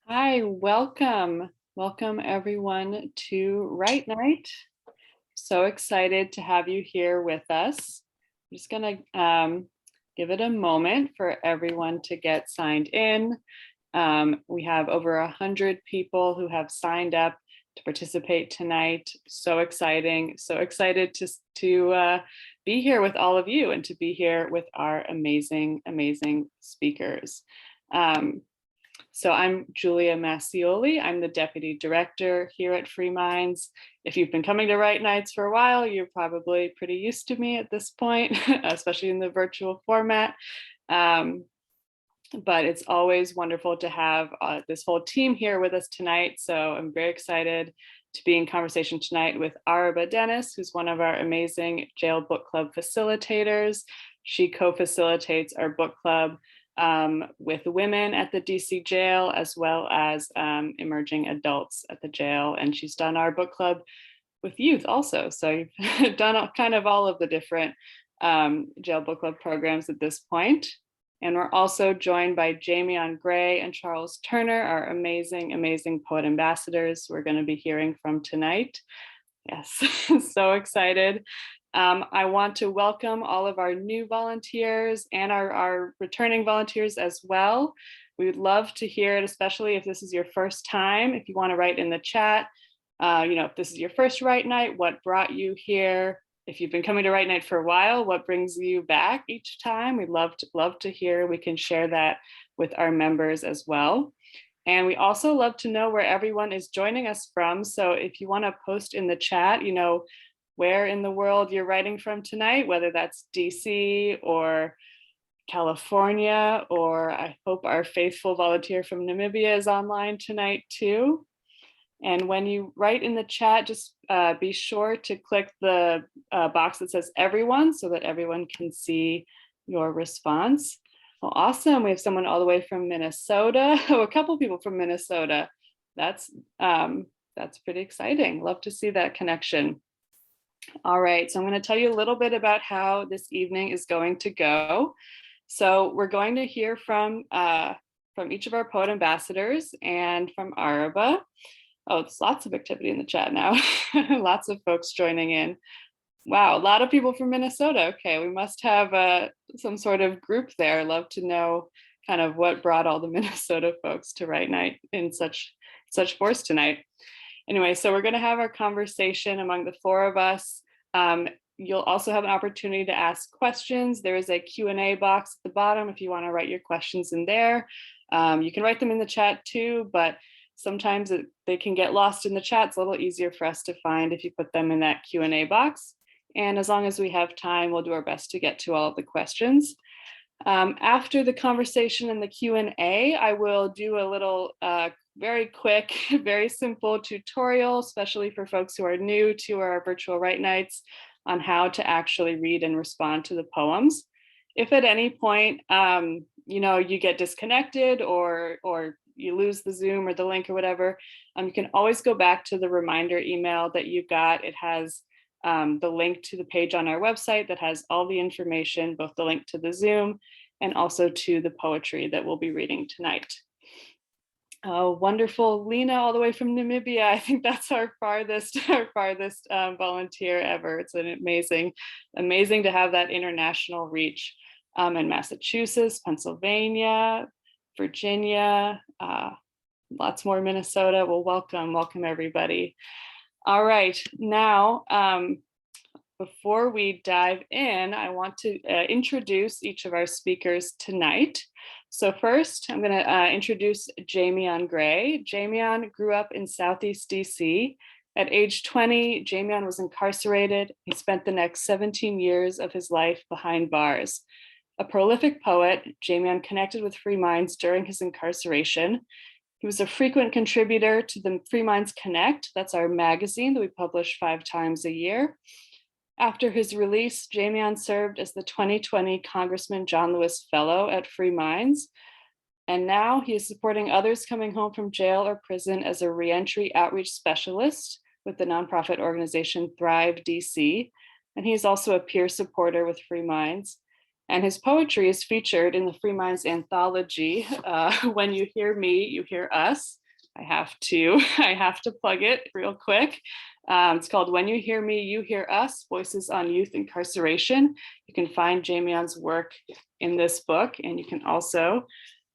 Hi, welcome. Welcome everyone to Write Night. So excited to have you here with us. I'm just gonna give it a moment for everyone to get signed in. We have over 100 people who have signed up to participate tonight. So exciting, so excited to be here with all of you and to be here with our amazing, amazing speakers. So I'm Julia Massioli. I'm the Deputy Director here at Free Minds. If you've been coming to Write Nights for a while, you're probably pretty used to me at this point, especially in the virtual format. But it's always wonderful to have this whole team here with us tonight. So I'm very excited to be in conversation tonight with Araba Dennis, who's one of our amazing jail book club facilitators. She co-facilitates our book club with women at the DC jail, as well as emerging adults at the jail. And she's done our book club with youth also. So you've done kind of all of the different jail book club programs at this point. And we're also joined by Jameon and Charles Turner, our amazing, amazing poet ambassadors we're going to be hearing from tonight. Yes, so excited. I want to welcome all of our new volunteers and our returning volunteers as well. We would love to hear it, especially if this is your first time. If you want to write in the chat, if this is your first Write Night, what brought you here? If you've been coming to Write Night for a while, what brings you back each time? We'd love to hear. We can share that with our members as well. And we also love to know where everyone is joining us from. So if you want to post in the chat, where in the world you're writing from tonight, whether that's DC or California, or I hope our faithful volunteer from Namibia is online tonight too. And when you write in the chat, just be sure to click the box that says everyone so that everyone can see your response. Well, awesome. We have someone all the way from Minnesota. Oh, a couple people from Minnesota. That's pretty exciting. Love to see that connection. All right, so I'm going to tell you a little bit about how this evening is going to go. So we're going to hear from each of our poet ambassadors and from Araba. Oh, there's lots of activity in the chat now. Lots of folks joining in. Wow, a lot of people from Minnesota. Okay, we must have some sort of group there. Love to know kind of what brought all the Minnesota folks to Write Night in such force tonight. Anyway, so we're going to have our conversation among the four of us. You'll also have an opportunity to ask questions. There is a Q&A box at the bottom if you want to write your questions in there. You can write them in the chat too, but sometimes they can get lost in the chat. It's a little easier for us to find if you put them in that Q&A box. And as long as we have time, we'll do our best to get to all of the questions. After the conversation and the Q&A, I will do a little very quick, very simple tutorial, especially for folks who are new to our virtual Write Nights, on how to actually read and respond to the poems. If at any point, you get disconnected or you lose the Zoom or the link or whatever, you can always go back to the reminder email that you got. It has the link to the page on our website that has all the information, both the link to the Zoom and also to the poetry that we'll be reading tonight. Wonderful Lena, all the way from Namibia. I think that's our farthest volunteer ever. It's an amazing to have that international reach in Massachusetts, Pennsylvania, Virginia, lots more Minnesota. Well, welcome everybody. All right, now, before we dive in, I want to introduce each of our speakers tonight. So first, I'm going to introduce Jameon Gray. Jameon grew up in Southeast DC. At age 20, Jameon was incarcerated. He spent the next 17 years of his life behind bars. A prolific poet, Jameon connected with Free Minds during his incarceration. He was a frequent contributor to the Free Minds Connect. That's our magazine that we publish 5 times a year. After his release, Jameon served as the 2020 Congressman John Lewis Fellow at Free Minds. And now he is supporting others coming home from jail or prison as a reentry outreach specialist with the nonprofit organization Thrive DC. And he's also a peer supporter with Free Minds. And his poetry is featured in the Free Minds anthology, When You Hear Me, You Hear Us. I have to, I have to plug it real quick. It's called When You Hear Me, You Hear Us, Voices on Youth Incarceration. You can find Jamion's work in this book, and you can also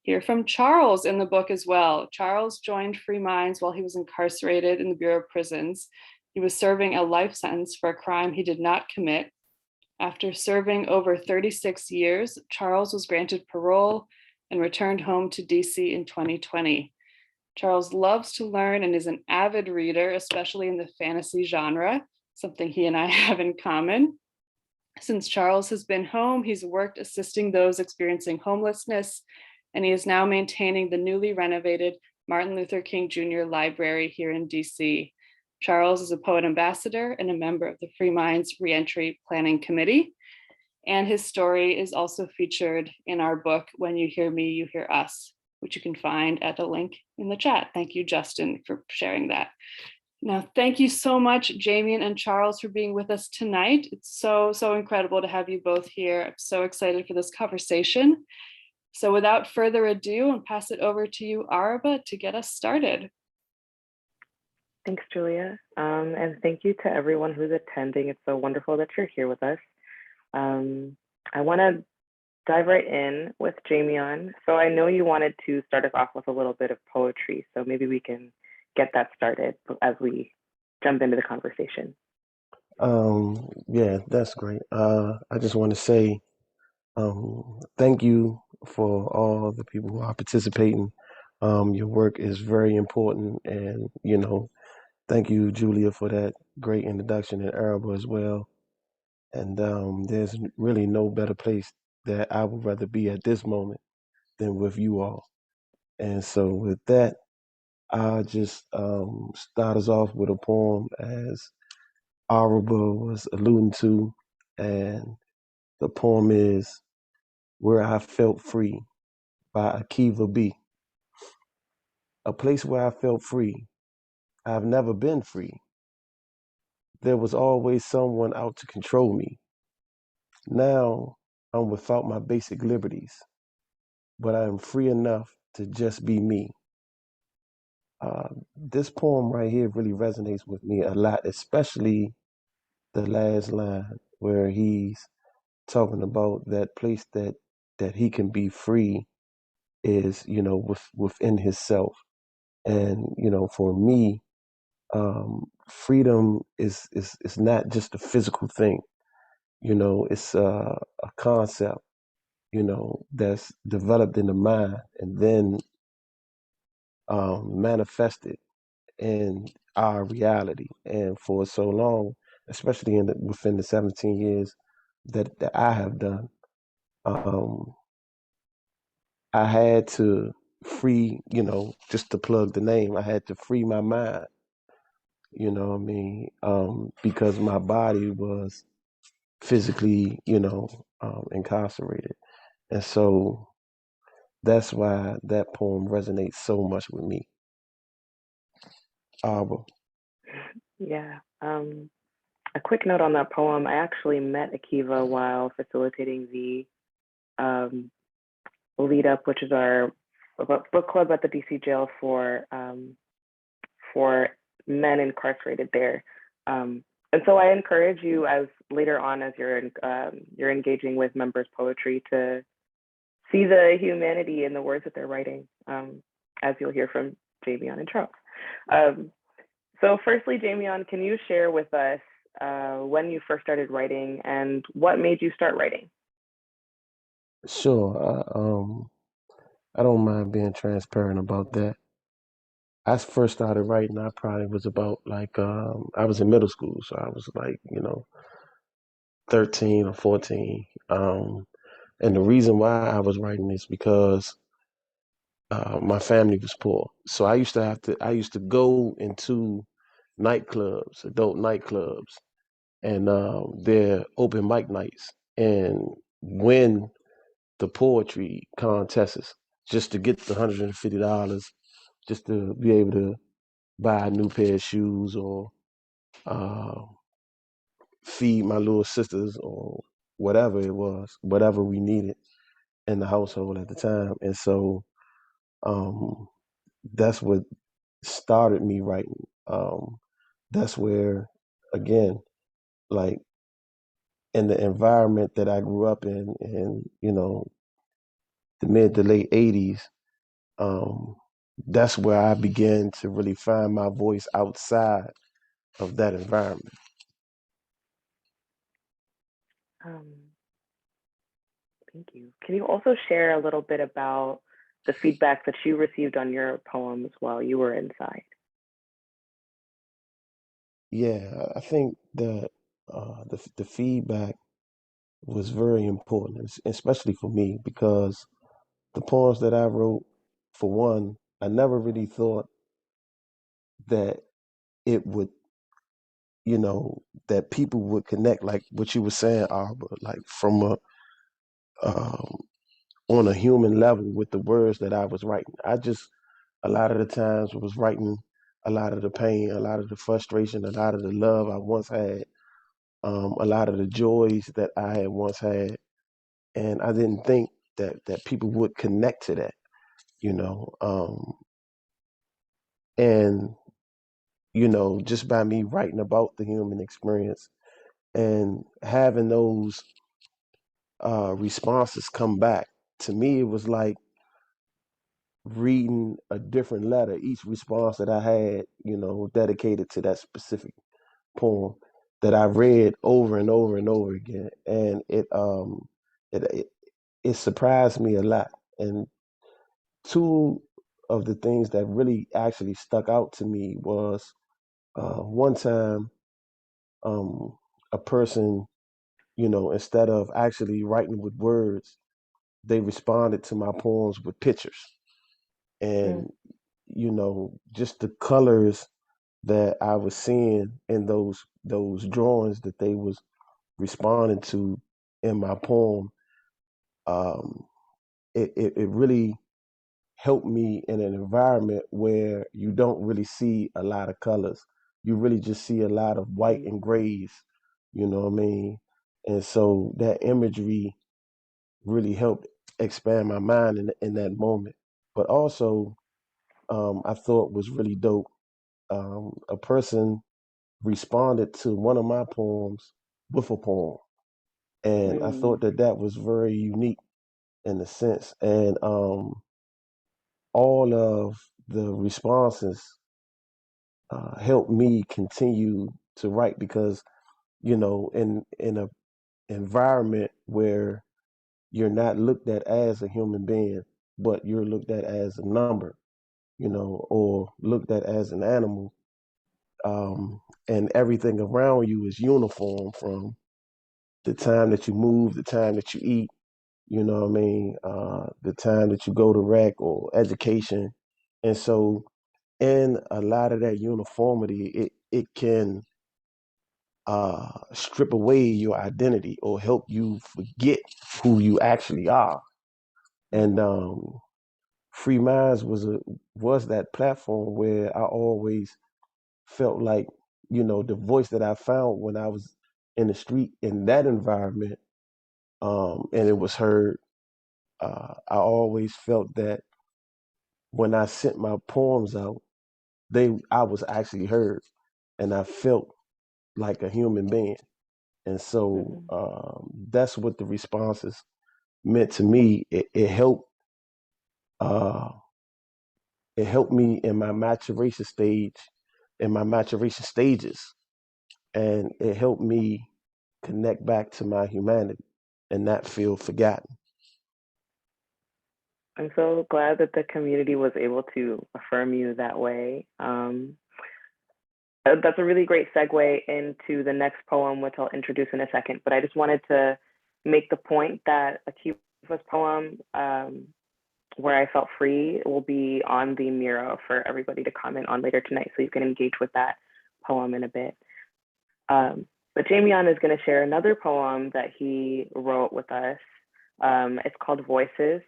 hear from Charles in the book as well. Charles joined Free Minds while he was incarcerated in the Bureau of Prisons. He was serving a life sentence for a crime he did not commit. After serving over 36 years, Charles was granted parole and returned home to DC in 2020. Charles loves to learn and is an avid reader, especially in the fantasy genre, something he and I have in common. Since Charles has been home, he's worked assisting those experiencing homelessness, and he is now maintaining the newly renovated Martin Luther King Jr. Library here in DC. Charles is a poet ambassador and a member of the Free Minds Reentry Planning Committee. And his story is also featured in our book, When You Hear Me, You Hear Us, which you can find at the link in the chat. Thank you, Justin, for sharing that. Now, thank you so much, Jameon and Charles, for being with us tonight. It's so incredible to have you both here. I'm so excited for this conversation. So without further ado, I'll pass it over to you, Araba, to get us started. Thanks, Julia. And thank you to everyone who's attending. It's so wonderful that you're here with us. I want to dive right in with Jameon. So I know you wanted to start us off with a little bit of poetry. So maybe we can get that started as we jump into the conversation. Yeah, that's great. I just want to say thank you for all the people who are participating. Your work is very important, and thank you, Julia, for that great introduction, and Araba as well. And there's really no better place that I would rather be at this moment than with you all. And so with that, I'll just start us off with a poem as Araba was alluding to. And the poem is Where I Felt Free by Akiva B. A place where I felt free. I've never been free. There was always someone out to control me. Now I'm without my basic liberties, but I am free enough to just be me. This poem right here really resonates with me a lot, especially the last line where he's talking about that place that he can be free is within himself. And for me, freedom is not just a physical thing. It's a concept that's developed in the mind and then manifested in our reality. And for so long, especially within the 17 years that I have done, I had to free, just to plug the name, I had to free my mind, because my body was physically, incarcerated. And so that's why that poem resonates so much with me. Arbor. Yeah. A quick note on that poem. I actually met Akiva while facilitating the lead up, which is our book club at the DC jail for men incarcerated there. And so I encourage you, as later on, as you're engaging with members' poetry, to see the humanity in the words that they're writing, as you'll hear from Jameon and Charles. So firstly, Jameon, can you share with us when you first started writing and what made you start writing? Sure. I don't mind being transparent about that. I first started writing, I probably was about I was in middle school, so I was 13 or 14. And the reason why I was writing is because my family was poor. So I used to go into nightclubs, adult nightclubs, and they're open mic nights and win the poetry contests just to get the $150, just to be able to buy a new pair of shoes or feed my little sisters or whatever it was, whatever we needed in the household at the time. And so um, that's what started me writing. That's where, again, like in the environment that I grew up in the mid to late 80s, um, that's where I began to really find my voice outside of that environment. Um, Thank you. Can you also share a little bit about the feedback that you received on your poems while you were inside? Yeah, I think that the feedback was very important, especially for me, because the poems that I wrote, for one, I never really thought that it would, that people would connect like what you were saying, Arbor, like from um, on a human level with the words that I was writing. I just a lot of the times was writing a lot of the pain, a lot of the frustration, a lot of the love I once had, a lot of the joys that I had once had, and I didn't think that people would connect to that, you know. And just by me writing about the human experience and having those responses come back to me, it was like reading a different letter. Each response that I had, dedicated to that specific poem that I read over and over and over again, and it it surprised me a lot. And two of the things that really actually stuck out to me was one time um, a person, instead of actually writing with words, they responded to my poems with pictures, Mm, and just the colors that I was seeing in those drawings that they was responding to in my poem. Um, it really helped me in an environment where you don't really see a lot of colors. You really just see a lot of white mm, and grays, you know what I mean? And so that imagery really helped expand my mind in that moment. But also, I thought was really dope. A person responded to one of my poems with a poem. And I thought mm. that was very unique in a sense. And all of the responses helped me continue to write because in a environment where you're not looked at as a human being, but you're looked at as a number, or looked at as an animal, and everything around you is uniform from the time that you move, the time that you eat, the time that you go to rec or education. And so in a lot of that uniformity, it can strip away your identity or help you forget who you actually are. And Mm. Free Minds was that platform where I always felt like, the voice that I found when I was in the street in that environment, and it was heard. I always felt that when I sent my poems out, I was actually heard, and I felt like a human being. And so Mhm. that's what the responses meant to me. Uh, it helped me in my maturation stage, in my maturation stages, and it helped me connect back to my humanity and not feel forgotten. I'm so glad that the community was able to affirm you that way. That's a really great segue into the next poem, which I'll introduce in a second. But I just wanted to make the point that Akiva's poem, Where I Felt Free, will be on the mural for everybody to comment on later tonight. So you can engage with that poem in a bit. But Jameon is going to share another poem that he wrote with us. It's called Voices.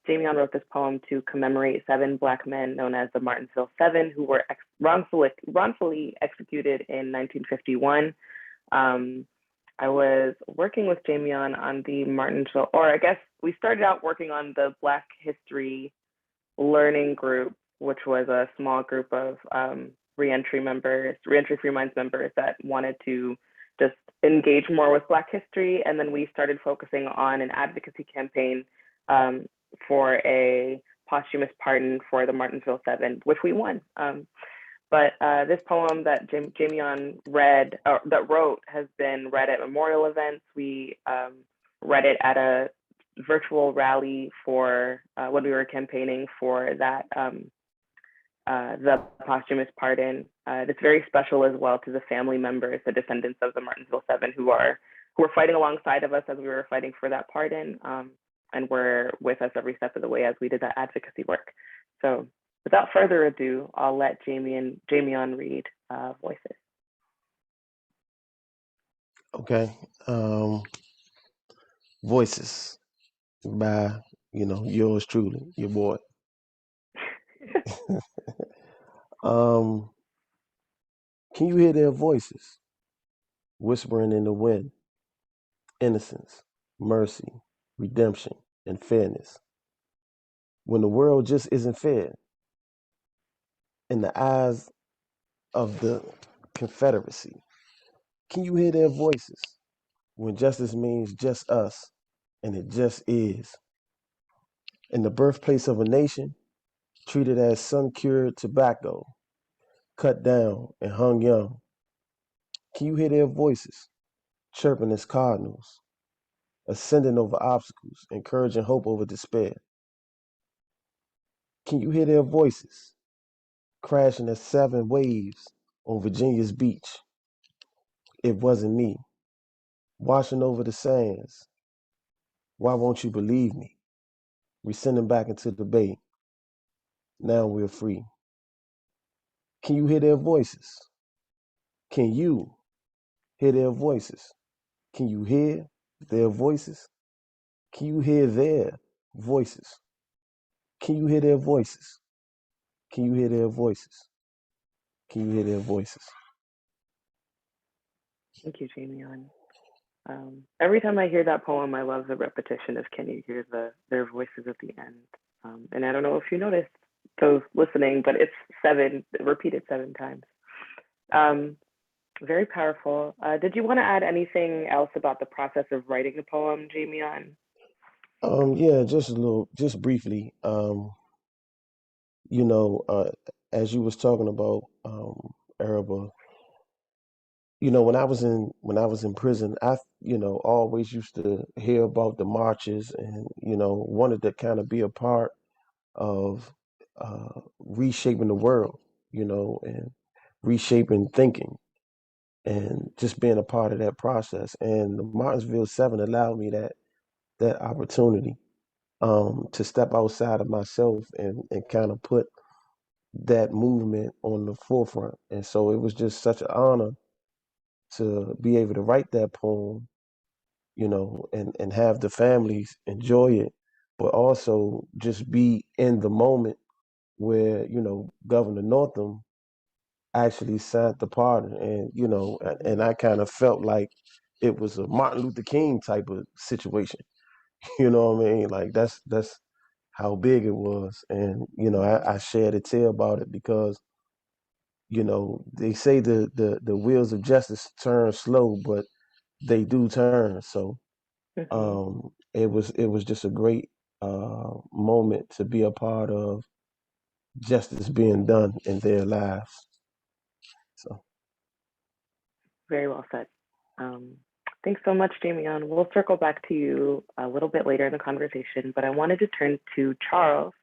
Jameon wrote this poem to commemorate 7 Black men known as the Martinsville Seven, who were wrongfully executed in 1951. Um, I was working with Jameon on the Martinsville, or I guess we started out working on the Black History Learning Group, which was a small group of reentry members, reentry Free Minds members that wanted to just engage more with Black history. And then we started focusing on an advocacy campaign for a posthumous pardon for the Martinsville Seven, which we won. But this poem that Jameon read, or that wrote, has been read at memorial events. We read it at a virtual rally for when we were campaigning for that the posthumous pardon. It's very special as well to the family members, the descendants of the Martinsville Seven, who are fighting alongside of us as we were fighting for that pardon, and were with us every step of the way as we did that advocacy work. So without further ado, I'll let Jameon read Voices. Okay. Voices by, yours truly, your boy. Can you hear their voices whispering in the wind? Innocence, mercy, redemption, and fairness. When the world just isn't fair, in the eyes of the Confederacy, can you hear their voices when justice means just us and it just is? In the birthplace of a nation, treated as sun-cured tobacco, cut down and hung young, can you hear their voices chirping as cardinals, ascending over obstacles, encouraging hope over despair? Can you hear their voices crashing as 7 waves on Virginia's beach? It wasn't me. Washing over the sands. Why won't you believe me? We send them back into the bay. Now we're free. Can you hear their voices? Can you hear their voices? Can you hear their voices? Can you hear their voices? Can you hear their voices? Can you hear their voices? Can you hear their voices? Thank you, Jameon. Every time I hear that poem, I love the repetition of "Can you hear their voices" at the end? And I don't know if you noticed, those listening, but it's repeated 7 times. Very powerful. Did you want to add anything else about the process of writing the poem, Jameon? Yeah, just briefly. As you was talking about, Araba, when I was in prison, I always used to hear about the marches, and wanted to kind of be a part of reshaping the world, and reshaping thinking, and just being a part of that process. And the Martinsville Seven allowed me that opportunity, to step outside of myself and kind of put that movement on the forefront. And so it was just such an honor to be able to write that poem, and have the families enjoy it, but also just be in the moment where, Governor Northam actually signed the pardon. And, and I kind of felt like it was a Martin Luther King type of situation. You know what I mean? Like that's how big it was. And, I shared a tale about it because, they say the wheels of justice turn slow, but they do turn. So it was just a great moment to be a part of justice being done in their lives. So Very well said. Thanks so much, Jameon. We'll circle back to you a little bit later in the conversation, but I wanted to turn to Charles.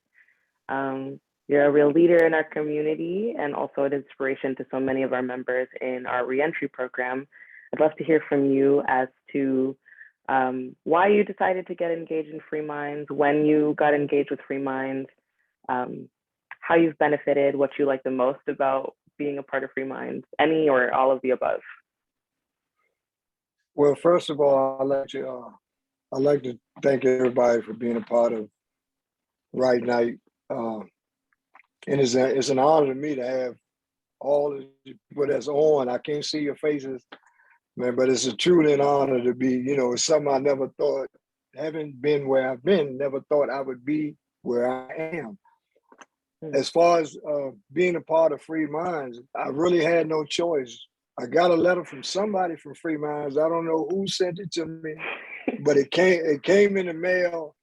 You're a real leader in our community and also an inspiration to so many of our members in our reentry program. I'd love to hear from you as to why you decided to get engaged in Free Minds, when you got engaged with Free Minds, how you've benefited, what you like the most about being a part of Free Minds, any or all of the above. Well, first of all, I'd like to thank everybody for being a part of Right Night. And it's an honor to me to have all the people that's on. I can't see your faces man, but it's a truly an honor to be, it's something I never thought, having been where I've been, never thought I would be where I am. As far as being a part of Free Minds, I really had no choice. I got a letter from somebody from Free Minds. I don't know who sent it to me, but it came in the mail,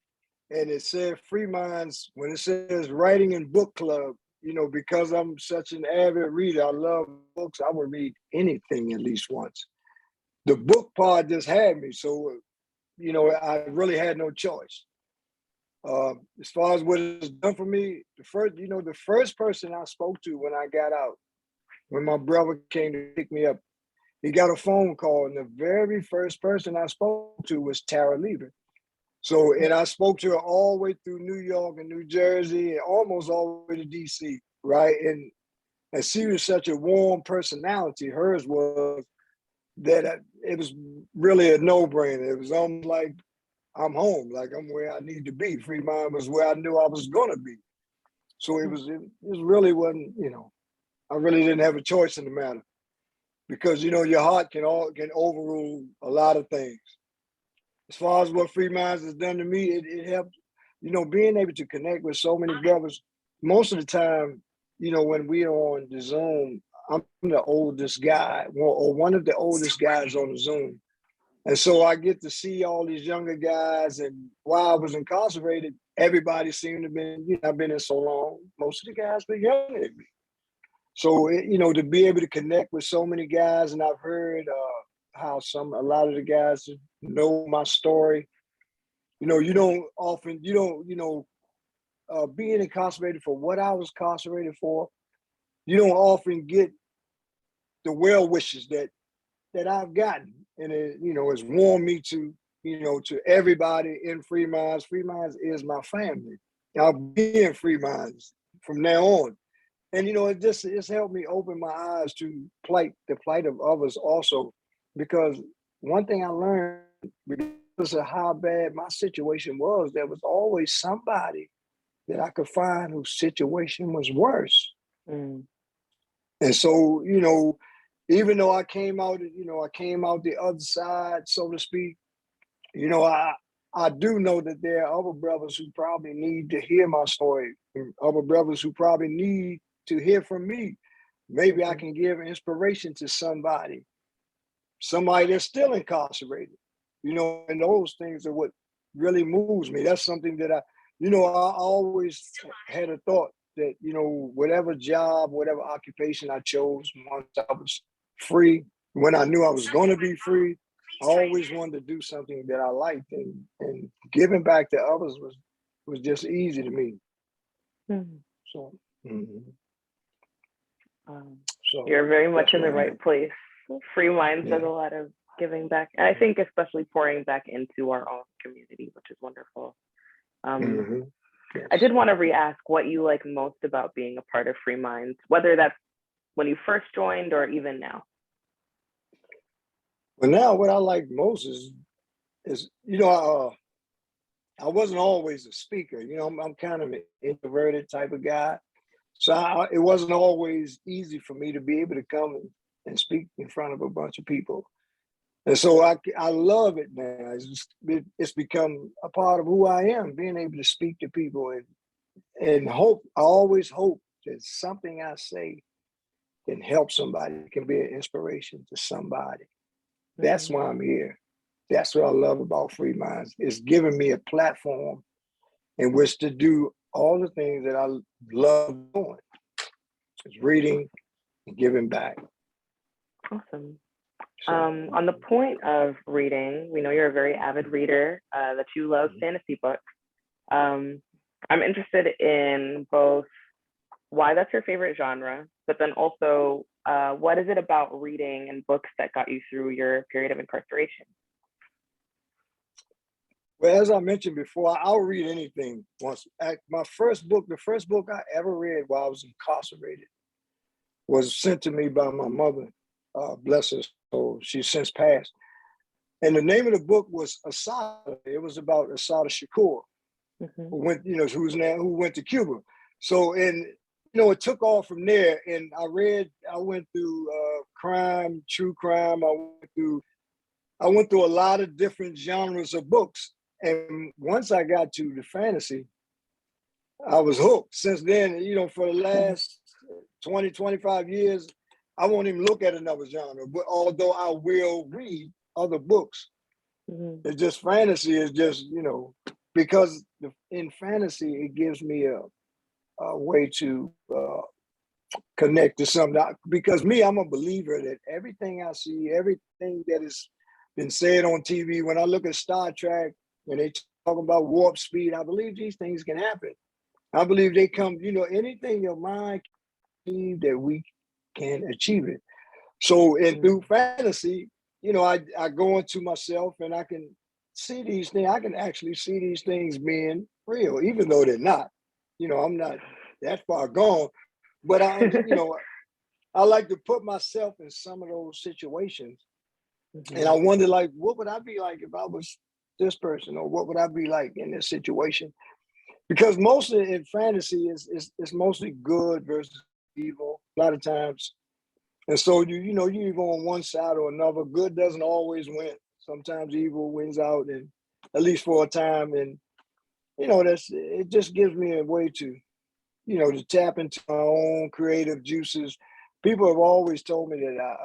and it said Free Minds. When it says writing and book club, because I'm such an avid reader, I love books. I would read anything at least once. The book part just had me, so I really had no choice. As far as what it's done for me, the first person I spoke to when I got out, when my brother came to pick me up, he got a phone call, and the very first person I spoke to was Tara Lieber. So, and I spoke to her all the way through New York and New Jersey, and almost all the way to DC, right? And she was such a warm personality. Hers was that it was really a no-brainer. It was almost like I'm home, like I'm where I need to be. Free Mind was where I knew I was gonna be. So it really wasn't, I really didn't have a choice in the matter, because your heart can overrule a lot of things. As far as what Free Minds has done to me, it helped, being able to connect with so many brothers. Most of the time, when we are on the Zoom, I'm the oldest guy, or one of the oldest guys on the Zoom. And so I get to see all these younger guys. And while I was incarcerated, everybody seemed to have been, I've been in so long, most of the guys were younger than me. So, to be able to connect with so many guys, and I've heard how a lot of the guys know my story. You don't often, being incarcerated for what I was incarcerated for, you don't often get the well wishes that I've gotten. And it's warmed me to, to everybody in Free Minds. Free Minds is my family. I'll be in Free Minds from now on. And, it's helped me open my eyes to the plight of others also, because one thing I learned, regardless of how bad my situation was, there was always somebody that I could find whose situation was worse. And so, even though I came out the other side, so to speak, I do know that there are other brothers who probably need to hear my story, other brothers who probably need to hear from me. Maybe I can give inspiration to somebody that's still incarcerated, and those things are what really moves me. That's something that I always had a thought that, whatever job, whatever occupation I chose, once I was free, when I knew I was going to be free, I always wanted to do something that I liked, and giving back to others was just easy to me. So, so you're very much in the right place. Free Minds does a lot of giving back, and I think especially pouring back into our own community, which is wonderful. Yes. I did want to re-ask what you like most about being a part of Free Minds, whether that's when you first joined or even now. Well, now what I like most is I wasn't always a speaker. I'm kind of an introverted type of guy, so it wasn't always easy for me to be able to come and speak in front of a bunch of people. And so I love it now. It's become a part of who I am, being able to speak to people and hope. I always hope that something I say can help somebody, can be an inspiration to somebody. That's why I'm here. That's what I love about Free Minds. It's giving me a platform in which to do all the things that I love doing. It's reading and giving back. Awesome. On the point of reading, we know you're a very avid reader, that you love fantasy books. I'm interested in both why that's your favorite genre, but then also what is it about reading and books that got you through your period of incarceration? Well, as I mentioned before, I'll read anything once. The first book I ever read while I was incarcerated was sent to me by my mother, bless her soul. She's since passed. And the name of the book was Asada. It was about Asada Shakur, who went to Cuba. So, and it took off from there. And I went through crime, true crime. I went through a lot of different genres of books. And once I got to the fantasy, I was hooked. Since then, for the last 20, 25 years, I won't even look at another genre, but although I will read other books. Mm-hmm. It's just fantasy is just, because in fantasy, it gives me a way to connect to something. Because I'm a believer that everything I see, everything that has been said on TV, when I look at Star Trek, when they talk about warp speed, I believe these things can happen. I believe they come, anything your mind can achieve, that we can achieve it. So, and through fantasy, I go into myself and I can see these things. I can actually see these things being real, even though they're not. I'm not that far gone, but I like to put myself in some of those situations. Mm-hmm. And I wonder, like, what would I be like if I was this person, or what would I be like in this situation? Because mostly in fantasy is mostly good versus evil a lot of times. And so you either on one side or another. Good doesn't always win. Sometimes evil wins out, and at least for a time. And it just gives me a way to, to tap into my own creative juices. People have always told me that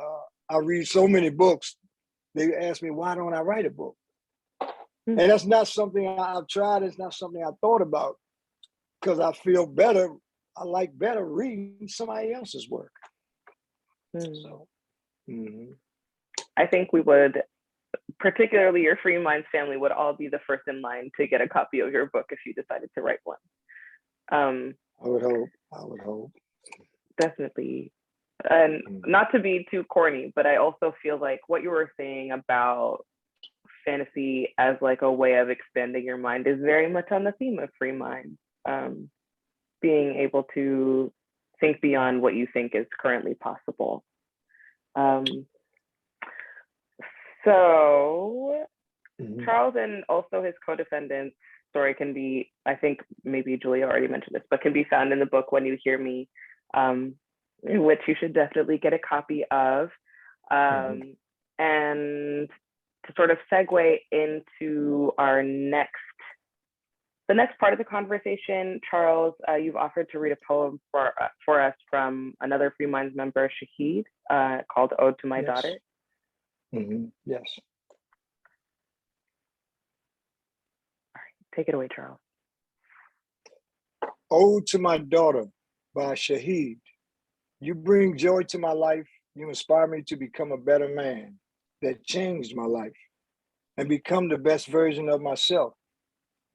I read so many books. They ask me, why don't I write a book? Mm-hmm. And that's not something I've tried. It's not something I thought about, because I feel better. I like better reading somebody else's work. So, I think we would, particularly your Free Minds family, would all be the first in line to get a copy of your book if you decided to write one. I would hope. Definitely. And not to be too corny, but I also feel like what you were saying about fantasy as like a way of expanding your mind is very much on the theme of Free Minds. Being able to think beyond what you think is currently possible. So Charles and also his co-defendant's story can be, I think maybe Julia already mentioned this, but can be found in the book When You Hear Me, which you should definitely get a copy of. And to sort of segue into the next part of the conversation, Charles, you've offered to read a poem for us from another Free Minds member, Shahid, called Ode to My Daughter. Yes. All right, take it away, Charles. Ode to My Daughter by Shahid. You bring joy to my life. You inspire me to become a better man that changed my life and become the best version of myself.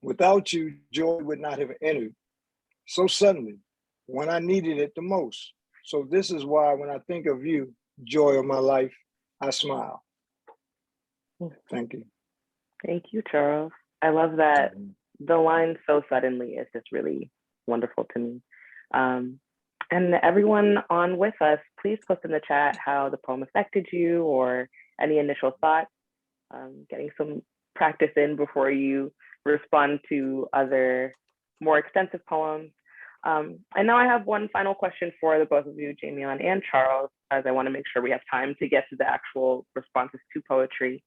Without you, joy would not have entered so suddenly when I needed it the most. So this is why when I think of you, joy of my life, I smile. Thank you. Thank you, Charles. I love that the line "so suddenly" is just really wonderful to me. And everyone on with us, please post in the chat how the poem affected you or any initial thoughts. Getting some practice in before you respond to other more extensive poems. And now I have one final question for the both of you, Jameon and Charles, as I want to make sure we have time to get to the actual responses to poetry.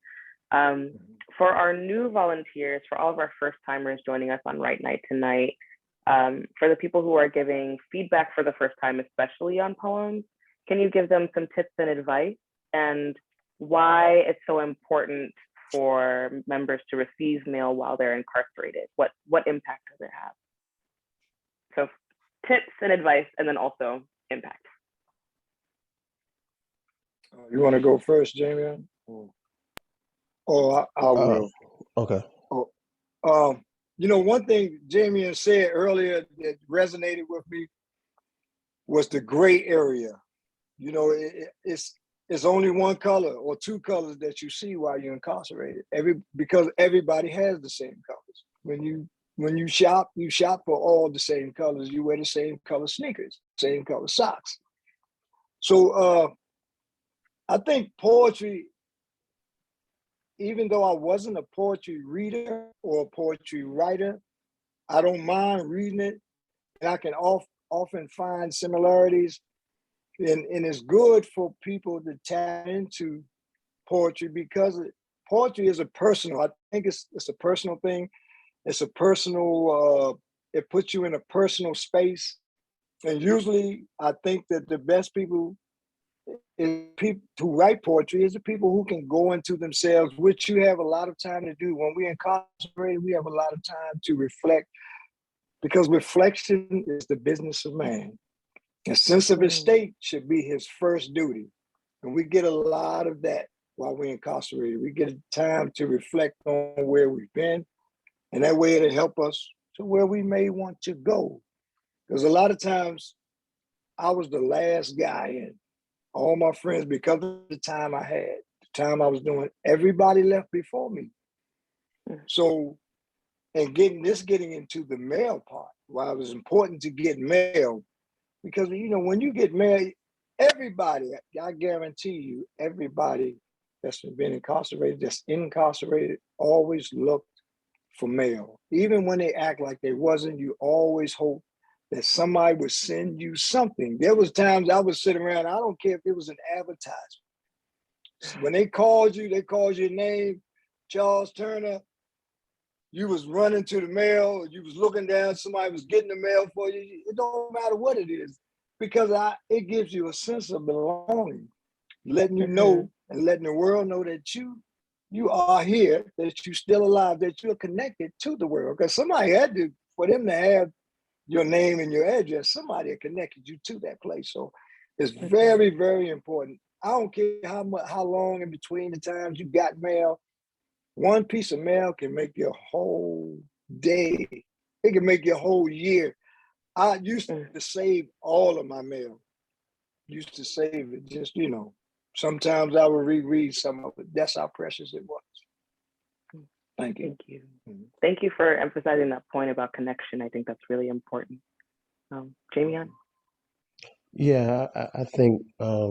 For our new volunteers, for all of our first timers joining us on Write Night tonight, for the people who are giving feedback for the first time, especially on poems, can you give them some tips and advice and why it's so important for members to receive mail while they're incarcerated? What impact does it have? So tips and advice, and then also impact. You want to go first, Jamie? I will. Okay. One thing Jamie said earlier that resonated with me was the gray area. It's only one color or two colors that you see while you're incarcerated. Because everybody has the same colors. When you shop for all the same colors. You wear the same color sneakers, same color socks. So I think poetry, even though I wasn't a poetry reader or a poetry writer, I don't mind reading it, and I can often find similarities, and it's good for people to tap into poetry because poetry is a personal. I think it's a personal thing. It's a personal. It puts you in a personal space, and usually, I think that the best people is people who write poetry is the people who can go into themselves, which you have a lot of time to do. When we're incarcerated, we have a lot of time to reflect because reflection is the business of man. A sense of his state should be his first duty. And we get a lot of that while we're incarcerated. We get time to reflect on where we've been, and that way it'll help us to where we may want to go. Because a lot of times I was the last guy in. All my friends, because of the time I had, the time I was doing, everybody left before me. So, and getting into the mail part, why it was important to get mail, because when you get mail, everybody, I guarantee you, everybody that's been incarcerated, always looked for mail. Even when they act like they wasn't, you always hope that somebody would send you something. There was times I would sit around, I don't care if it was an advertisement. When they called your name, Charles Turner, you was running to the mail, you was looking down, somebody was getting the mail for you. It don't matter what it is, because it gives you a sense of belonging, letting you know and letting the world know that you are here, that you're still alive, that you're connected to the world. Because somebody had to, for them to have your name and your address, somebody had connected you to that place. So it's very, very important. I don't care how long in between the times you got mail. One piece of mail can make your whole day. It can make your whole year. I used to save all of my mail. Used to save it. Just, sometimes I would reread some of it. That's how precious it was. Thank you. Thank you. Thank you for emphasizing that point about connection. I think that's really important. Jameon? Yeah, I think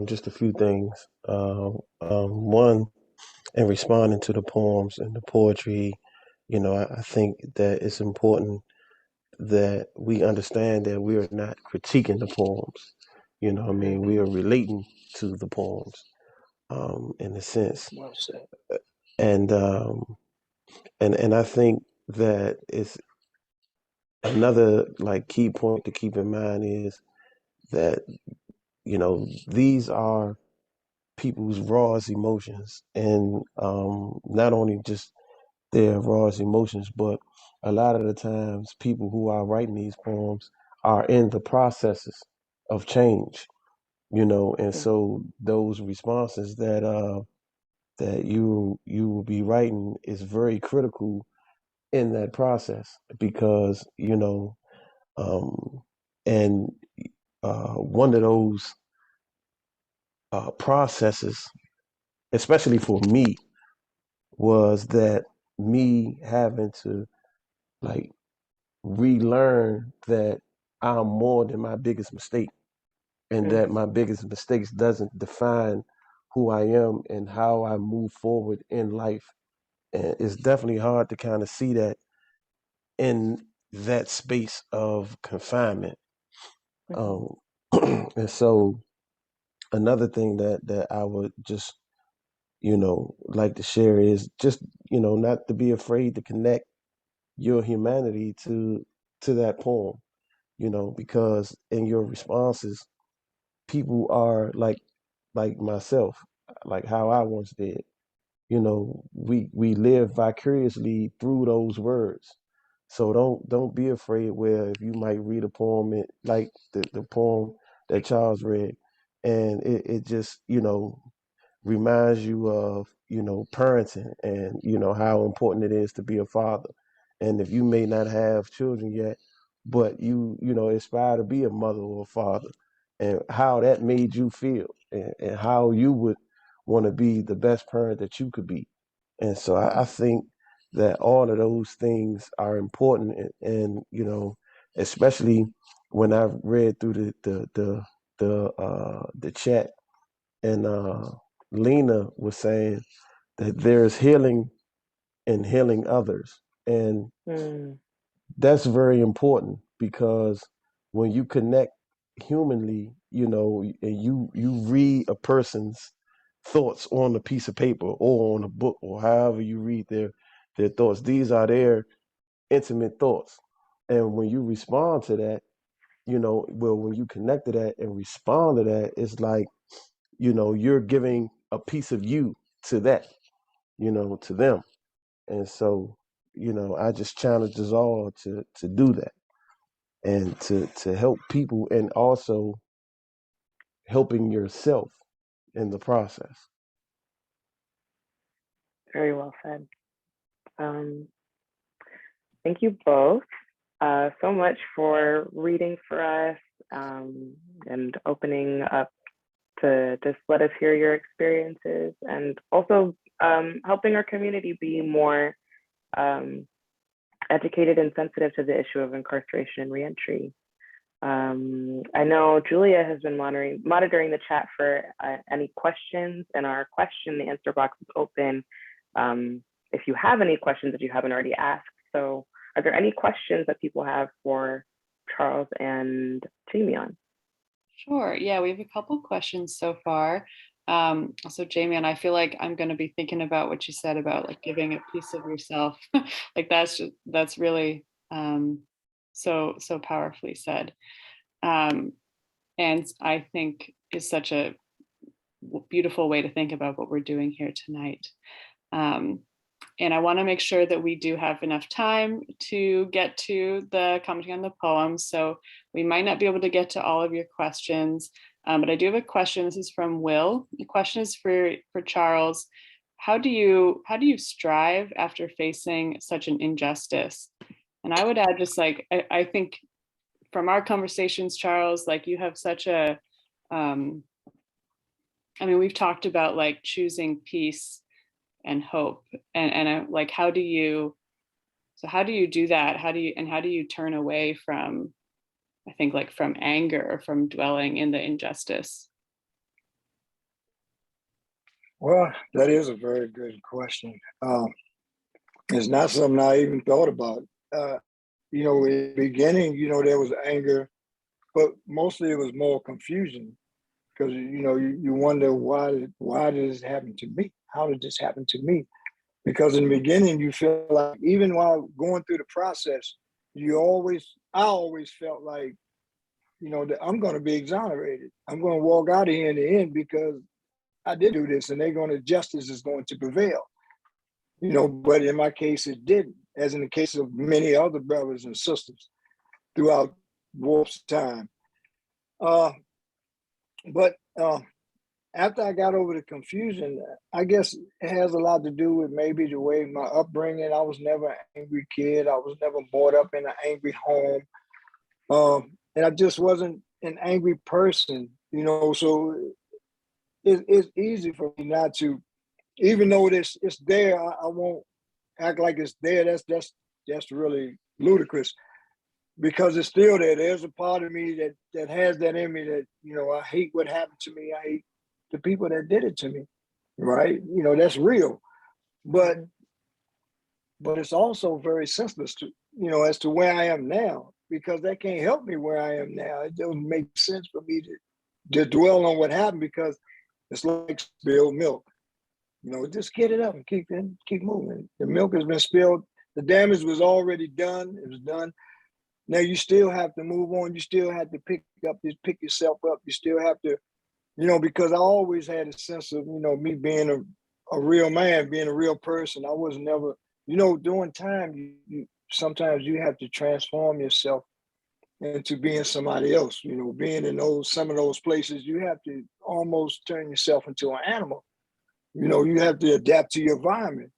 just a few things. One, in responding to the poems and the poetry, I think that it's important that we understand that we are not critiquing the poems. We are relating to the poems in a sense. Well said. And I think that it's another key point to keep in mind is that these are people's rawest emotions, and not only just their rawest emotions, but a lot of the times people who are writing these poems are in the processes of change, and so those responses that you will be writing is very critical in that process because and one of those processes, especially for me, was that me having to like relearn that I'm more than my biggest mistake, and that my biggest mistakes doesn't define who I am and how I move forward in life. And it's definitely hard to kind of see that in that space of confinement. Um, and so another thing that I would just, like to share is just, not to be afraid to connect your humanity to that poem, because in your responses, people are like myself, like how I once did. We live vicariously through those words. So don't be afraid where if you might read a poem like the poem that Charles read, and it just, reminds you of, parenting and, how important it is to be a father. And if you may not have children yet, but you aspire to be a mother or a father, and how that made you feel, and how you would want to be the best parent that you could be. And so I think that all of those things are important, and especially when I read through the chat, and Lena was saying that there's healing in healing others, and that's very important because when you connect humanly, and you read a person's thoughts on a piece of paper or on a book or however you read their thoughts. These are their intimate thoughts. And when you respond to that, well, when you connect to that and respond to that, it's like, you're giving a piece of you to that, to them. And so, I just challenge us all to do that and to help people, and also helping yourself in the process. Very well said. Thank you both so much for reading for us and opening up to just let us hear your experiences, and also helping our community be more educated and sensitive to the issue of incarceration and reentry. I know Julia has been monitoring the chat for any questions, and our question and answer box is open if you have any questions that you haven't already asked. So are there any questions that people have for Charles and Jameon? Sure. Yeah, we have a couple questions so far. So Jameon, I feel like I'm going to be thinking about what you said about like giving a piece of yourself. Like that's really so powerfully said. And I think is such a beautiful way to think about what we're doing here tonight. And I want to make sure that we do have enough time to get to the commenting on the poems. So we might not be able to get to all of your questions, but I do have a question. This is from Will. The question is for Charles. How do you strive after facing such an injustice? And I would add just like, I think from our conversations, Charles, like you have such a, I mean, we've talked about like choosing peace and hope, and like how do you do that? How do you turn away from, I think, like from anger or from dwelling in the injustice? Well, that is a very good question. It's not something I even thought about. In the beginning, there was anger, but mostly it was more confusion, because you wonder why did this happen to me? How did this happen to me? Because in the beginning, you feel like, even while going through the process, I always felt like, that I'm going to be exonerated. I'm going to walk out of here in the end because I did do this, and justice is going to prevail. But in my case, it didn't, as in the case of many other brothers and sisters throughout war's time. But after I got over the confusion, I guess it has a lot to do with maybe the way my upbringing. I was never an angry kid. I was never brought up in an angry home. And I just wasn't an angry person, so it's easy for me not to, even though it's there, I won't act like it's there. That's really ludicrous, because it's still there. There's a part of me that has that in me that, I hate what happened to me. I hate the people that did it to me, right? That's real. But it's also very senseless to, as to where I am now, because that can't help me where I am now. It doesn't make sense for me to dwell on what happened, because it's like spilled milk. Just get it up and keep moving. The milk has been spilled. The damage was already done. It was done. Now you still have to move on. You still have to pick yourself up. You still have to, because I always had a sense of, me being a real man, being a real person. I was never, during time, sometimes you have to transform yourself into being somebody else. Being in some of those places, you have to almost turn yourself into an animal. You have to adapt to your environment.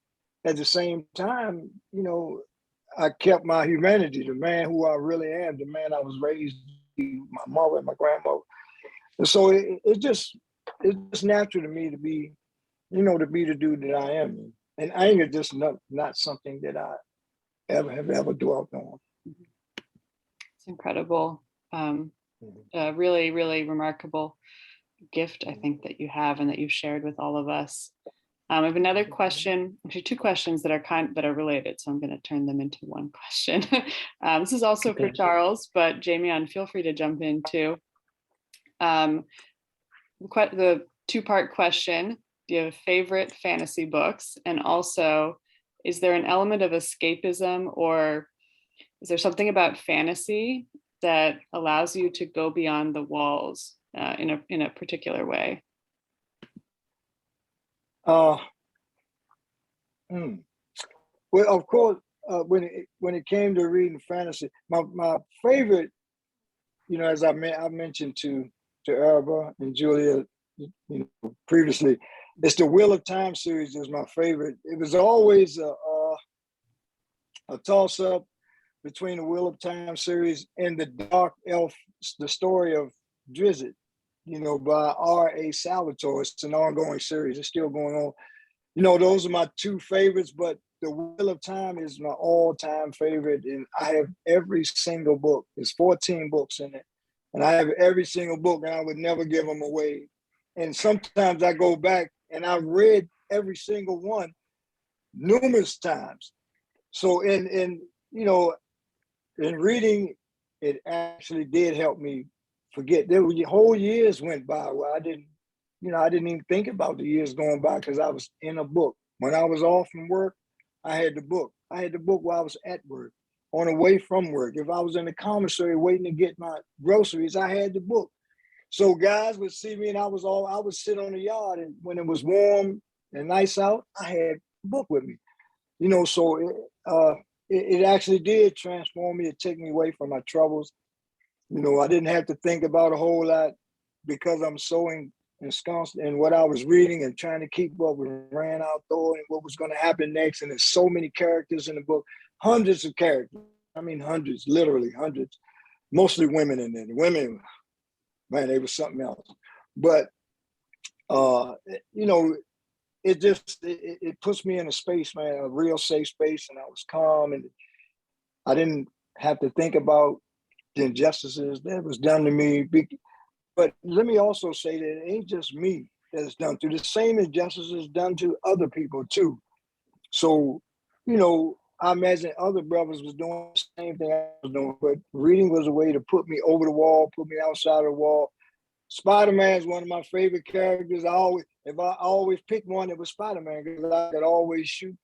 At the same time, I kept my humanity, the man who I really am, the man I was raised to be, my mother and my grandmother. And so it's just natural to me to be, to be the dude that I am. And anger just not something that I have ever dwelt on. It's incredible. Really, really remarkable gift, I think, that you have and that you've shared with all of us. I have another question, actually two questions that are related, so I'm going to turn them into one question. This is also for Charles, but Jameon, feel free to jump in too. The two-part question: do you have favorite fantasy books, and also, is there an element of escapism, or is there something about fantasy that allows you to go beyond the walls in a particular way? Uh, Well, of course, when it came to reading fantasy, my favorite, as I mentioned to Araba and Julia, previously, it's the Wheel of Time series is my favorite. It was always a toss up between the Wheel of Time series and the Dark Elf, the story of Drizzt, by R.A. Salvatore. It's an ongoing series. It's still going on. Those are my two favorites, but the Wheel of Time is my all-time favorite, and I have every single book. There's 14 books in it, and I have every single book, and I would never give them away. And sometimes I go back, and I've read every single one numerous times. So in reading, it actually did help me forget. There were whole years went by where I didn't even think about the years going by because I was in a book. When I was off from work, I had the book. I had the book while I was at work, on the way from work. If I was in the commissary waiting to get my groceries, I had the book. So guys would see me and I would sit on the yard, and when it was warm and nice out, I had the book with me. So it actually did transform me. It took me away from my troubles. I didn't have to think about a whole lot because I'm so ensconced in what I was reading and trying to keep up with Ran Outdoor and what was going to happen next. And there's so many characters in the book, hundreds of characters. I mean, hundreds, literally hundreds, mostly women in there. The women, man, they were something else. But, it puts me in a space, man, a real safe space. And I was calm, and I didn't have to think about the injustices that was done to me. But let me also say that it ain't just me that's done to. The same injustices done to other people too. So, I imagine other brothers was doing the same thing I was doing, but reading was a way to put me over the wall, put me outside of the wall. Spider-Man is one of my favorite characters. If I always pick one, it was Spider-Man because I could always shoot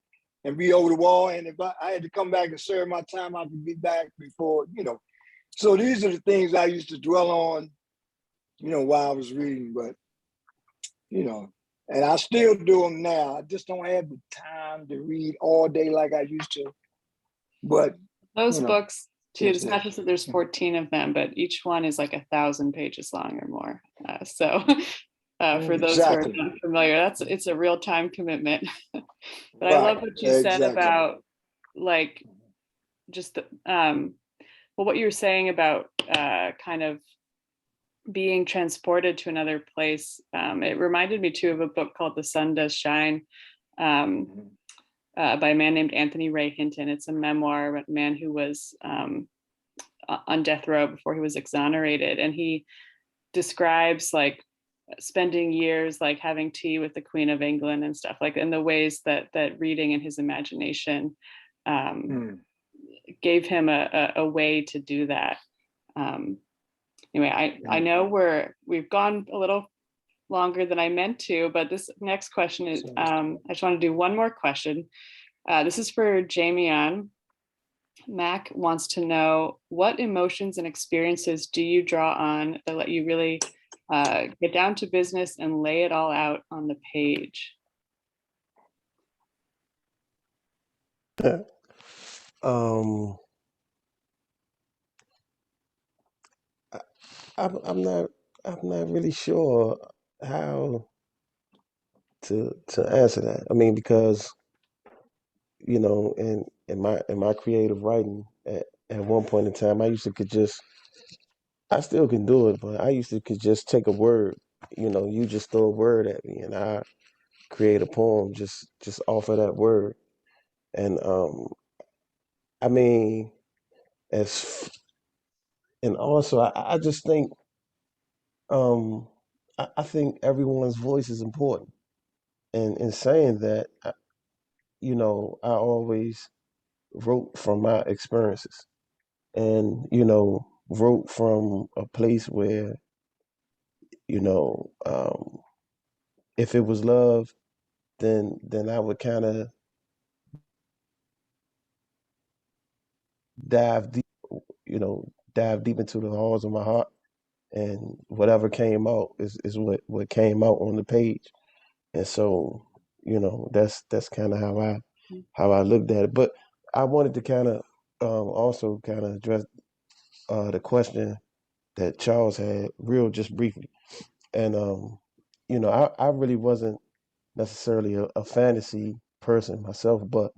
and be over the wall. And if I had to come back and serve my time, I could be back before, So these are the things I used to dwell on, while I was reading, but, and I still do them now. I just don't have the time to read all day like I used to. But those books too, it's not just that there's 14 of them, but each one is like 1,000 pages long or more. For those who are not familiar, it's a real time commitment. But right. I love what you said about like just what you were saying about kind of being transported to another place. It reminded me too of a book called The Sun Does Shine by a man named Anthony Ray Hinton. It's a memoir of a man who was on death row before he was exonerated. And he describes like spending years like having tea with the Queen of England and stuff, like in the ways that reading in his imagination gave him a way to do that. Anyway, I know we've gone a little longer than I meant to, but this next question is, I just want to do one more question. This is for Jameon. Mac wants to know, what emotions and experiences do you draw on that let you really get down to business and lay it all out on the page? I'm not really sure how to answer that. I mean, because in my creative writing at one point in time, I still can do it, but I used to could just take a word. You just throw a word at me, and I create a poem just off of that word. And I mean, and also I just think I think everyone's voice is important. And in saying that, I always wrote from my experiences, and wrote from a place where if it was love, then I would kind of dive deep, dive deep into the halls of my heart, and whatever came out is what came out on the page. And so, that's kind of how I looked at it. But I wanted to kind of also kind of address the question that Charles had real just briefly. And I really wasn't necessarily a fantasy person myself, but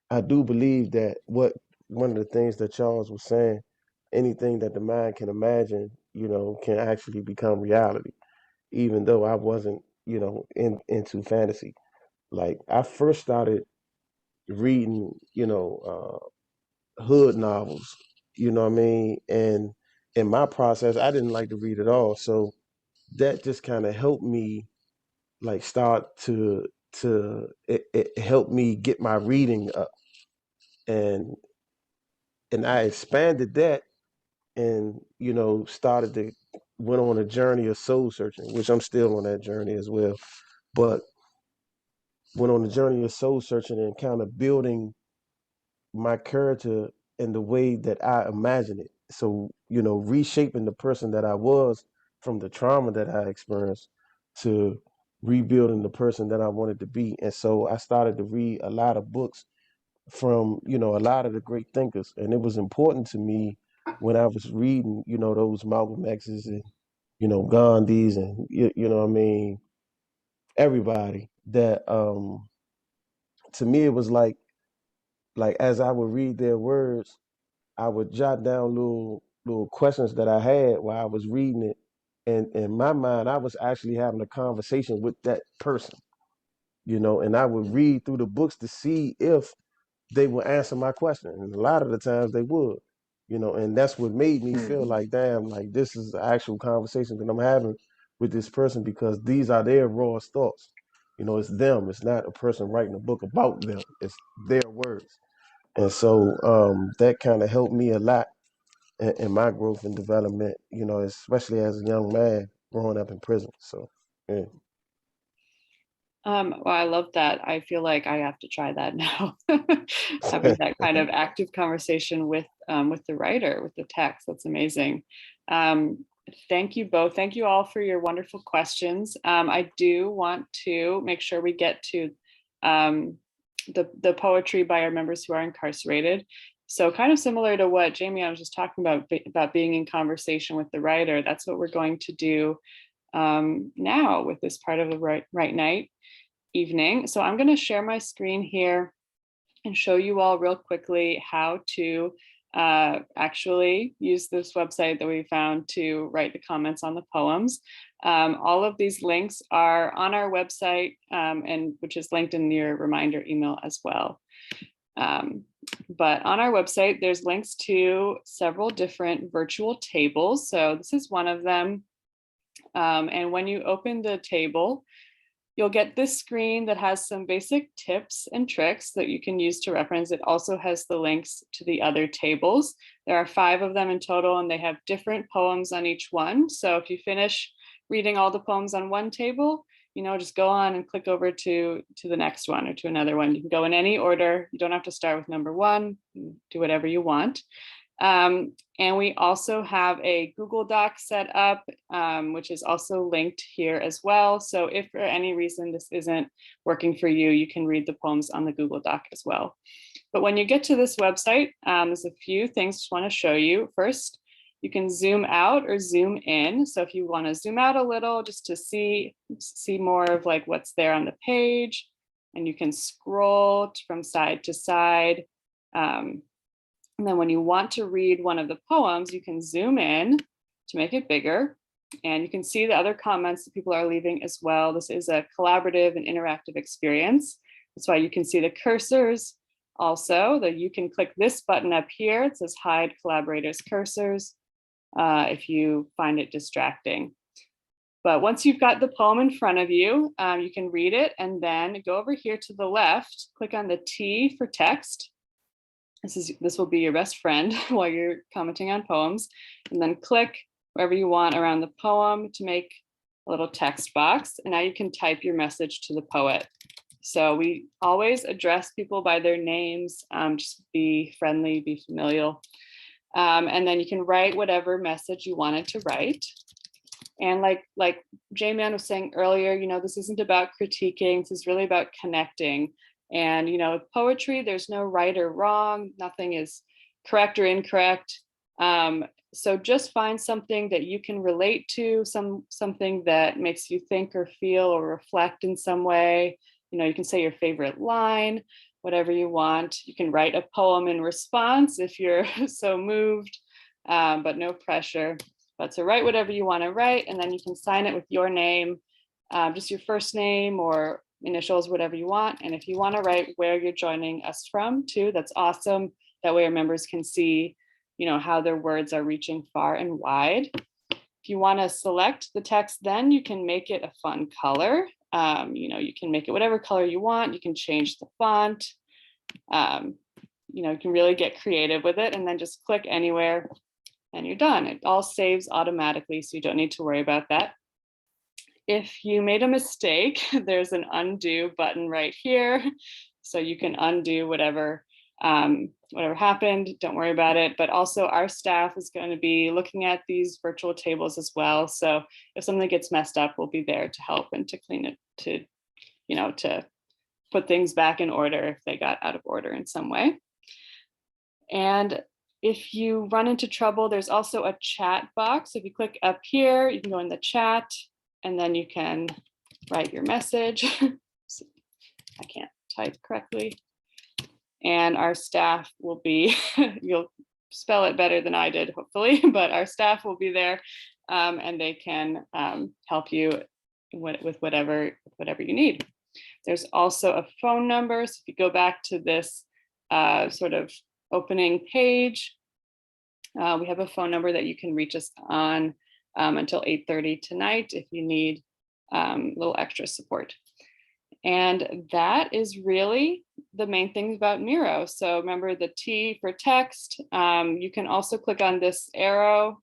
I do believe that one of the things that Charles was saying, anything that the mind can imagine, can actually become reality. Even though I wasn't, into fantasy. Like I first started reading, hood novels, you know what I mean? And in my process, I didn't like to read at all. So that just kind of helped me like start to it helped me get my reading up, and I expanded that, and started to went on a journey of soul searching, which I'm still on that journey as well. But went on a journey of soul searching and kind of building my character in the way that I imagine it. So, reshaping the person that I was from the trauma that I experienced to rebuilding the person that I wanted to be. And so I started to read a lot of books from, a lot of the great thinkers. And it was important to me when I was reading, those Malcolm X's and, Gandhi's and, you know what I mean, everybody that to me it was like as I would read their words, I would jot down little questions that I had while I was reading it. And in my mind, I was actually having a conversation with that person, and I would read through the books to see if they would answer my question. And a lot of the times they would, and that's what made me feel like, damn, like this is the actual conversation that I'm having with this person because these are their rawest thoughts. It's them. It's not a person writing a book about them. It's their words. And so that kind of helped me a lot in my growth and development, especially as a young man growing up in prison. So, yeah. Well, I love that. I feel like I have to try that now. Having that kind of active conversation with the writer, with the text. That's amazing. Thank you both. Thank you all for your wonderful questions. I do want to make sure we get to the poetry by our members who are incarcerated. So kind of similar to what Jamie, I was just talking about being in conversation with the writer. That's what we're going to do now with this part of the Right Night evening. So I'm going to share my screen here and show you all real quickly how to actually use this website that we found to write the comments on the poems. All of these links are on our website, and which is linked in your reminder email as well. But on our website, there's links to several different virtual tables. So this is one of them. And when you open the table, you'll get this screen that has some basic tips and tricks that you can use to reference. It also has the links to the other tables. There are 5 of them in total, and they have different poems on each one. So if you finish reading all the poems on one table, just go on and click over to the next one or to another one. You can go in any order. You don't have to start with number 1. Do whatever you want. And we also have a Google Doc set up, which is also linked here as well. So if for any reason this isn't working for you, you can read the poems on the Google Doc as well. But when you get to this website, there's a few things I want to show you. First, you can zoom out or zoom in. So if you want to zoom out a little just to see more of like what's there on the page, and you can scroll from side to side. And then when you want to read one of the poems, you can zoom in to make it bigger. And you can see the other comments that people are leaving as well. This is a collaborative and interactive experience. That's why you can see the cursors also, that you can click this button up here. It says hide collaborators cursors if you find it distracting. But once you've got the poem in front of you, you can read it and then go over here to the left, click on the T for text. This will be your best friend while you're commenting on poems, and then click wherever you want around the poem to make a little text box, and now you can type your message to the poet. So we always address people by their names, just be friendly, be familial. And then you can write whatever message you wanted to write. And like Jameon was saying earlier, this isn't about critiquing, this is really about connecting. And, with poetry, there's no right or wrong, nothing is correct or incorrect. So just find something that you can relate to, something that makes you think or feel or reflect in some way. You can say your favorite line, whatever you want. You can write a poem in response if you're so moved, but no pressure. But so write whatever you want to write, and then you can sign it with your name, just your first name or initials, whatever you want. And if you want to write where you're joining us from too, that's awesome. That way our members can see, how their words are reaching far and wide. If you want to select the text, then you can make it a fun color. You can make it whatever color you want. You can change the font. You can really get creative with it, and then just click anywhere and you're done. It all saves automatically, so you don't need to worry about that. If you made a mistake, there's an undo button right here. So you can undo whatever happened, don't worry about it. But also our staff is going to be looking at these virtual tables as well. So if something gets messed up, we'll be there to help and to clean it, to put things back in order if they got out of order in some way. And if you run into trouble, there's also a chat box. If you click up here, you can go in the chat and then you can write your message. I can't type correctly. And our staff will be, you'll spell it better than I did, hopefully, but our staff will be there and they can help you with whatever you need. There's also a phone number. So if you go back to this sort of opening page, we have a phone number that you can reach us on until 8:30 tonight if you need a little extra support. And that is really the main thing about Miro. So remember the T for text. You can also click on this arrow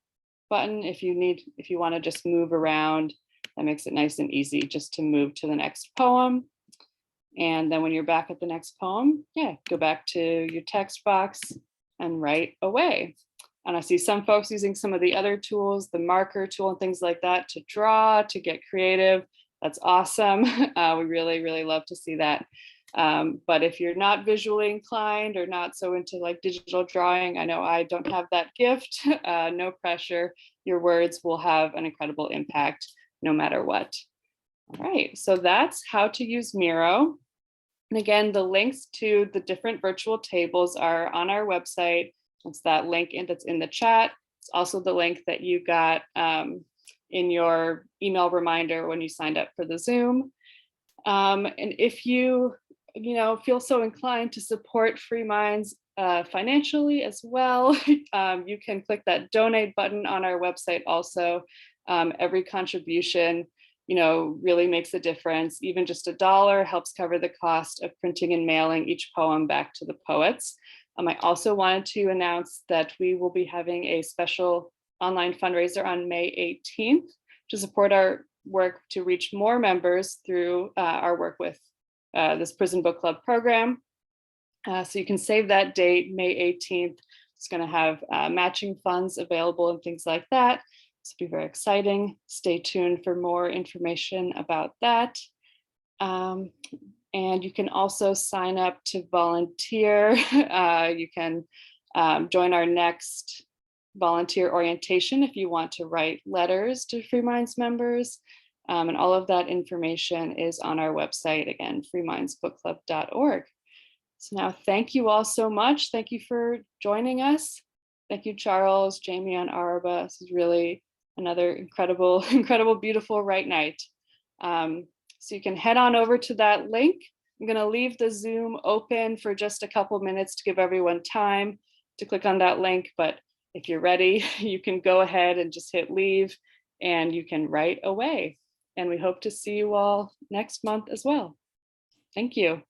button if you want to just move around. That makes it nice and easy just to move to the next poem. And then when you're back at the next poem, go back to your text box and write away. And I see some folks using some of the other tools, the marker tool and things like that, to draw, to get creative. That's awesome. We really, really love to see that. But if you're not visually inclined or not so into like digital drawing, I know I don't have that gift, no pressure. Your words will have an incredible impact no matter what. All right, so that's how to use Miro. And again, the links to the different virtual tables are on our website. It's that link that's in the chat. It's also the link that you got in your email reminder when you signed up for the Zoom. And if you feel so inclined to support Free Minds financially as well, you can click that donate button on our website also. Every contribution really makes a difference. Even just $1 helps cover the cost of printing and mailing each poem back to the poets. I also wanted to announce that we will be having a special online fundraiser on May 18th to support our work to reach more members through our work with this Prison Book Club program. So you can save that date, May 18th. It's going to have matching funds available and things like that. So it'll be very exciting. Stay tuned for more information about that. And you can also sign up to volunteer. You can join our next volunteer orientation if you want to write letters to Free Minds members. And all of that information is on our website, again, freemindsbookclub.org. So now, thank you all so much. Thank you for joining us. Thank you, Charles, Jameon, Araba. This is really another incredible, beautiful Write Night. So you can head on over to that link. I'm going to leave the Zoom open for just a couple minutes to give everyone time to click on that link. But if you're ready, you can go ahead and just hit leave and you can write away. And we hope to see you all next month as well. Thank you.